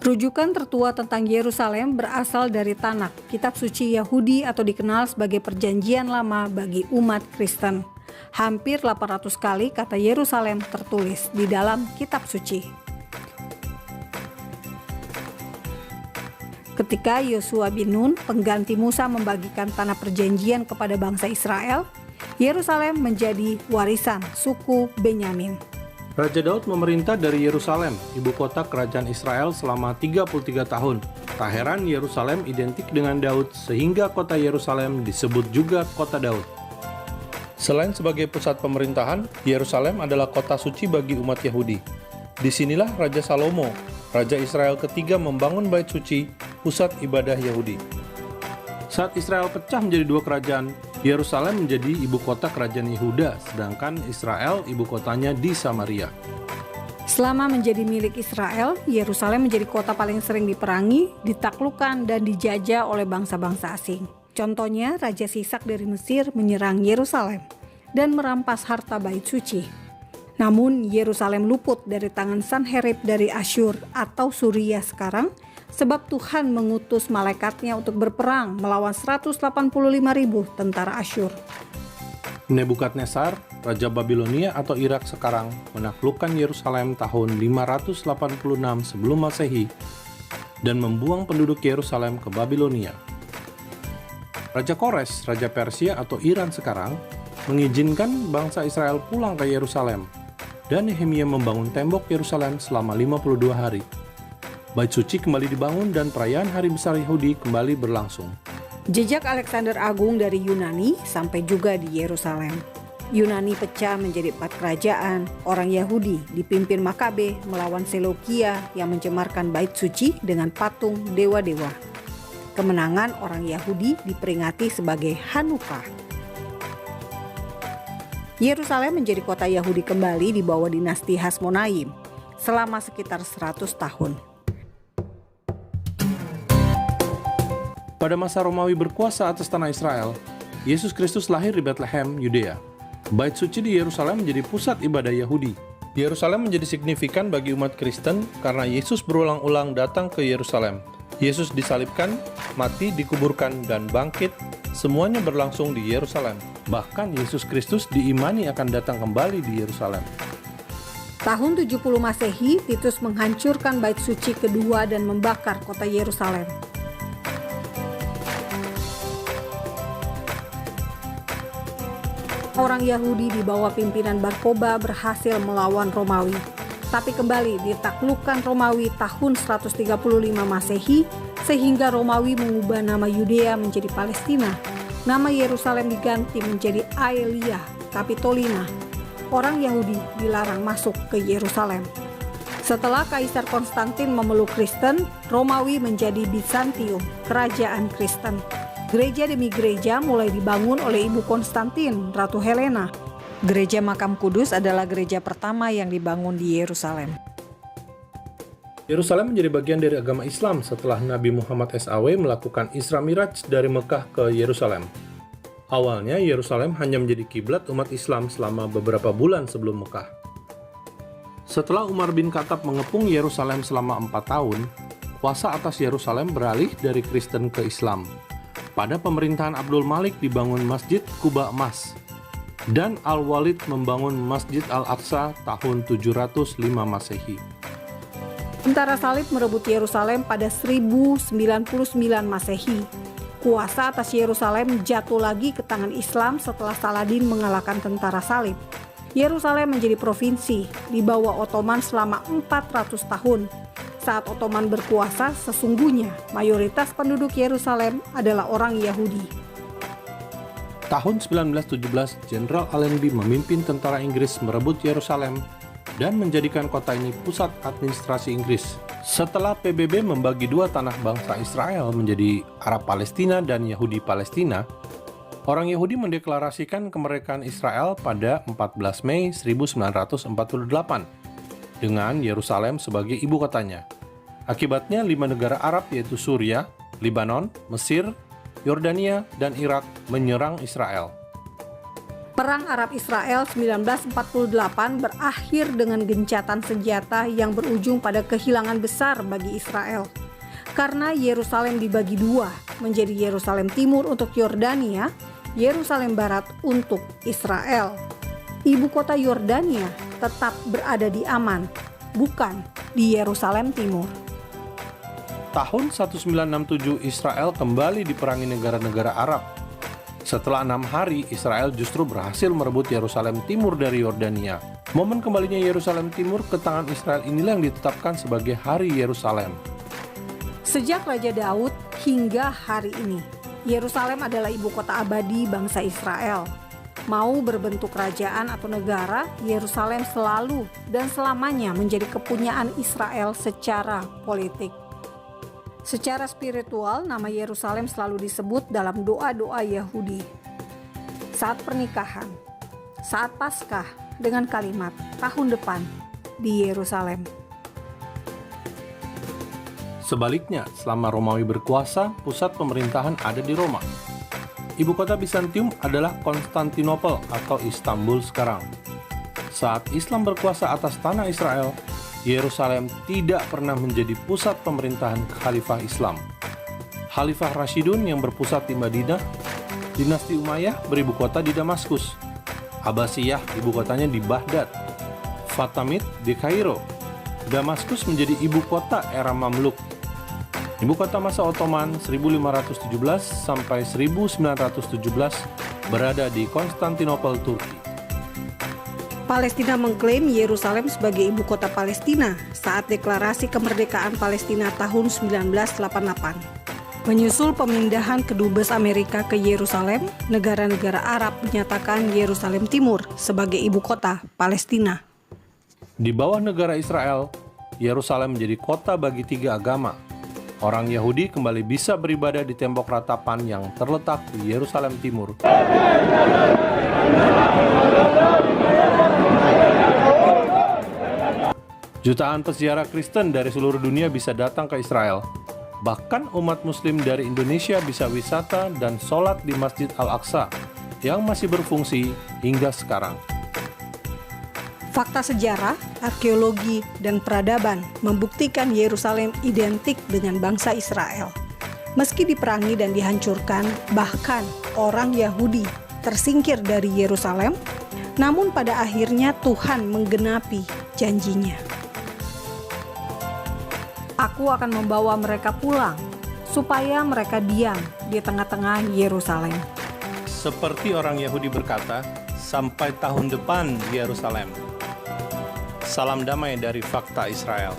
Rujukan tertua tentang Yerusalem berasal dari Tanakh, kitab suci Yahudi atau dikenal sebagai Perjanjian Lama bagi umat Kristen. Hampir 800 kali kata Yerusalem tertulis di dalam kitab suci. Ketika Yosua bin Nun, pengganti Musa, membagikan tanah perjanjian kepada bangsa Israel, Yerusalem menjadi warisan suku Benyamin. Raja Daud memerintah dari Yerusalem, ibu kota kerajaan Israel selama 33 tahun. Tak heran Yerusalem identik dengan Daud sehingga kota Yerusalem disebut juga kota Daud. Selain sebagai pusat pemerintahan, Yerusalem adalah kota suci bagi umat Yahudi. Disinilah Raja Salomo, Raja Israel ketiga, membangun bait suci, pusat ibadah Yahudi. Saat Israel pecah menjadi dua kerajaan, Yerusalem menjadi ibu kota kerajaan Yehuda, sedangkan Israel ibu kotanya di Samaria. Selama menjadi milik Israel, Yerusalem menjadi kota paling sering diperangi, ditaklukkan, dan dijajah oleh bangsa-bangsa asing. Contohnya, Raja Sisak dari Mesir menyerang Yerusalem dan merampas harta bait suci. Namun, Yerusalem luput dari tangan Sanherib dari Asyur atau Suria sekarang, sebab Tuhan mengutus malaikatnya untuk berperang melawan 185.000 tentara Asyur. Nebukadnezar, Raja Babilonia atau Irak sekarang, menaklukkan Yerusalem tahun 586 sebelum Masehi dan membuang penduduk Yerusalem ke Babilonia. Raja Kores, Raja Persia atau Iran sekarang, mengizinkan bangsa Israel pulang ke Yerusalem, dan Nehemia membangun tembok Yerusalem selama 52 hari. Bait suci kembali dibangun dan perayaan Hari Besar Yahudi kembali berlangsung. Jejak Alexander Agung dari Yunani sampai juga di Yerusalem. Yunani pecah menjadi 4 kerajaan. Orang Yahudi dipimpin Makabe melawan Seleukia yang mencemarkan bait suci dengan patung dewa-dewa. Kemenangan orang Yahudi diperingati sebagai Hanukkah. Yerusalem menjadi kota Yahudi kembali di bawah dinasti Hasmonaim selama sekitar 100 tahun. Pada masa Romawi berkuasa atas tanah Israel, Yesus Kristus lahir di Bethlehem, Yudea. Bait suci di Yerusalem menjadi pusat ibadah Yahudi. Yerusalem menjadi signifikan bagi umat Kristen karena Yesus berulang-ulang datang ke Yerusalem. Yesus disalibkan, mati, dikuburkan, dan bangkit, semuanya berlangsung di Yerusalem. Bahkan Yesus Kristus diimani akan datang kembali di Yerusalem. Tahun 70 Masehi, Titus menghancurkan bait suci kedua dan membakar kota Yerusalem. Orang Yahudi di bawah pimpinan Bar Koba berhasil melawan Romawi, tapi kembali ditaklukkan Romawi tahun 135 Masehi, sehingga Romawi mengubah nama Yudea menjadi Palestina. Nama Yerusalem diganti menjadi Aelia Capitolina. Orang Yahudi dilarang masuk ke Yerusalem. Setelah Kaisar Konstantin memeluk Kristen, Romawi menjadi Bizantium, kerajaan Kristen. Gereja demi gereja mulai dibangun oleh Ibu Konstantin, Ratu Helena. Gereja Makam Kudus adalah gereja pertama yang dibangun di Yerusalem. Yerusalem menjadi bagian dari agama Islam setelah Nabi Muhammad SAW melakukan Isra Miraj dari Mekah ke Yerusalem. Awalnya Yerusalem hanya menjadi kiblat umat Islam selama beberapa bulan sebelum Mekah. Setelah Umar bin Khattab mengepung Yerusalem selama 4 tahun, kuasa atas Yerusalem beralih dari Kristen ke Islam. Pada pemerintahan Abdul Malik dibangun Masjid Kuba Emas, dan Al-Walid membangun Masjid Al-Aqsa tahun 705 Masehi. Tentara salib merebut Yerusalem pada 1099 Masehi. Kuasa atas Yerusalem jatuh lagi ke tangan Islam setelah Saladin mengalahkan tentara salib. Yerusalem menjadi provinsi di bawah Ottoman selama 400 tahun. Saat Ottoman berkuasa, sesungguhnya mayoritas penduduk Yerusalem adalah orang Yahudi. Tahun 1917, Jenderal Allenby memimpin tentara Inggris merebut Yerusalem dan menjadikan kota ini pusat administrasi Inggris. Setelah PBB membagi dua tanah bangsa Israel menjadi Arab Palestina dan Yahudi Palestina, orang Yahudi mendeklarasikan kemerdekaan Israel pada 14 Mei 1948 dengan Yerusalem sebagai ibu kotanya. Akibatnya 5 negara Arab yaitu Suria, Lebanon, Mesir, Yordania, dan Irak menyerang Israel. Perang Arab-Israel 1948 berakhir dengan gencatan senjata yang berujung pada kehilangan besar bagi Israel. Karena Yerusalem dibagi dua, menjadi Yerusalem Timur untuk Yordania, Yerusalem Barat untuk Israel. Ibu kota Yordania tetap berada di Aman, bukan di Yerusalem Timur. Tahun 1967 Israel kembali diperangi negara-negara Arab. Setelah 6 hari, Israel justru berhasil merebut Yerusalem Timur dari Yordania. Momen kembalinya Yerusalem Timur ke tangan Israel inilah yang ditetapkan sebagai Hari Yerusalem. Sejak Raja Daud hingga hari ini, Yerusalem adalah ibu kota abadi bangsa Israel. Mau berbentuk kerajaan atau negara, Yerusalem selalu dan selamanya menjadi kepunyaan Israel secara politik. Secara spiritual, nama Yerusalem selalu disebut dalam doa-doa Yahudi. Saat pernikahan, saat Paskah dengan kalimat tahun depan di Yerusalem. Sebaliknya, selama Romawi berkuasa, pusat pemerintahan ada di Roma. Ibu kota Bizantium adalah Konstantinopel atau Istanbul sekarang. Saat Islam berkuasa atas tanah Israel, Yerusalem tidak pernah menjadi pusat pemerintahan Khalifah Islam. Khalifah Rashidun yang berpusat di Madinah, dinasti Umayyah beribu kota di Damaskus, Abbasiyah ibu kotanya di Baghdad, Fatimid di Kairo. Damaskus menjadi ibu kota era Mamluk. Ibu kota masa Ottoman 1517 sampai 1917 berada di Konstantinopel, Turki. Palestina mengklaim Yerusalem sebagai ibu kota Palestina saat deklarasi kemerdekaan Palestina tahun 1988. Menyusul pemindahan kedubes Amerika ke Yerusalem, negara-negara Arab menyatakan Yerusalem Timur sebagai ibu kota Palestina. Di bawah negara Israel, Yerusalem menjadi kota bagi 3 agama. Orang Yahudi kembali bisa beribadah di tembok ratapan yang terletak di Yerusalem Timur. Jutaan peziarah Kristen dari seluruh dunia bisa datang ke Israel. Bahkan umat Muslim dari Indonesia bisa wisata dan sholat di Masjid Al-Aqsa yang masih berfungsi hingga sekarang. Fakta sejarah, arkeologi, dan peradaban membuktikan Yerusalem identik dengan bangsa Israel. Meski diperangi dan dihancurkan, bahkan orang Yahudi tersingkir dari Yerusalem, namun pada akhirnya Tuhan menggenapi janjinya. Aku akan membawa mereka pulang, supaya mereka diam di tengah-tengah Yerusalem. Seperti orang Yahudi berkata, sampai tahun depan Yerusalem. Salam damai dari Fakta Israel.